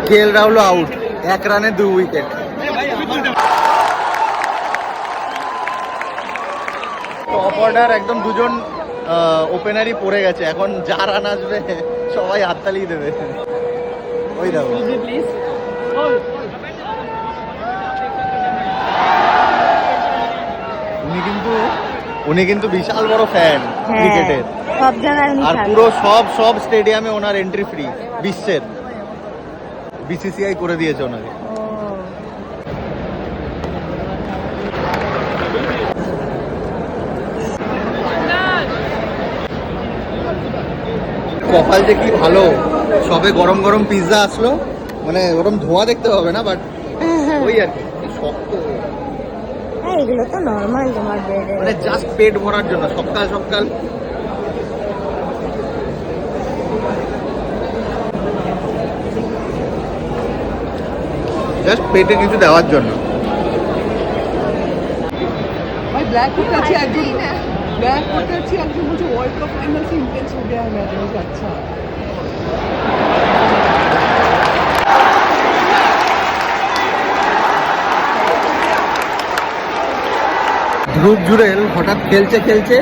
KL Rahul out, 1 রানে 2 wicket. Top order একদম দুজন ওপেনারই পড়ে গেছে, এখন যা রান আসবে সবাই হাততালি দেবে। ওই দেখো উনি কিন্তু বিশাল বড় ফ্যান ক্রিকেটের, সব জায়গায় আর পুরো সব স্টেডিয়ামে ওনার এন্ট্রি ফ্রি, বিশ্বের বিসিসিআই করে দিয়েছে ওনাকে। কপাল যে কি ভালো, সবে গরম গরম পিৎজা আসলো, মানে ওরম ধোঁয়া দেখতে হবে না, বাট ওই আর কি শক্ত, এগুলো তো নরমাল তোমার ব্রেডে, মানে জাস্ট পেট ভরার জন্য সকাল সকাল। জাস্ট পেটে কিছু দেওয়ার জন্য। भाई ब्लैक होता अच्छी एक्टिंग ब्लैक होता अच्छी एक्टिंग मुझे वर्ल्ड कप फाइनल से इंटेंस हो गया है मैच मुझे अच्छा। ধ্রুব জুরেল হঠাৎ খেলছে খেলছে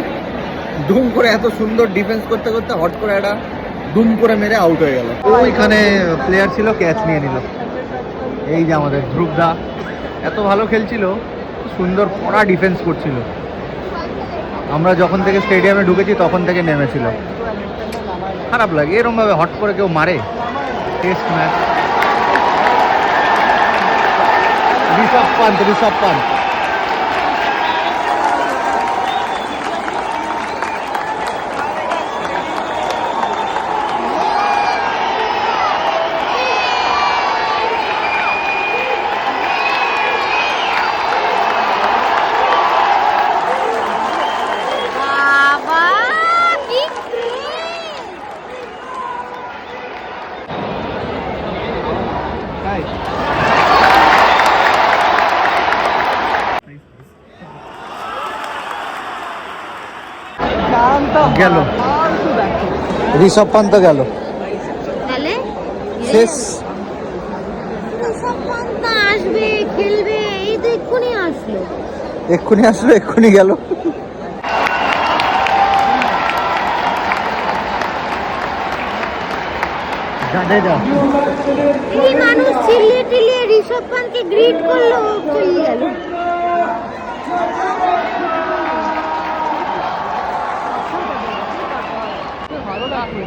দুম করে, এত সুন্দর ডিফেন্স করতে করতে হট করে একটা দুম করে মেরে আউট হয়ে গেল। ওইখানে প্লেয়ার ছিল, ক্যাচ নিয়ে নিল। এই যে আমাদের ধ্রুব দা এত ভালো খেলছিল, সুন্দর কড়া ডিফেন্স করছিল। আমরা যখন থেকে স্টেডিয়ামে ঢুকেছি তখন থেকে নেমেছিল। খারাপ লাগে এরকম ভাবে হট করে কেউ মারে টেস্ট ম্যাচ। ঋষভ পান্ত গেল, ঋষভ পান্ত গেল, শেষ। ঋষভ পান্ত আসবে, খেলবে, এই তো এক্ষুনি আসলো এক্ষুনি গেল। এই মানুষ চিল্লিয়ে টিল্লিয়ে ঋষভ পান্তকে গ্রিট করলো, চলে গেল। ভালো লাগলো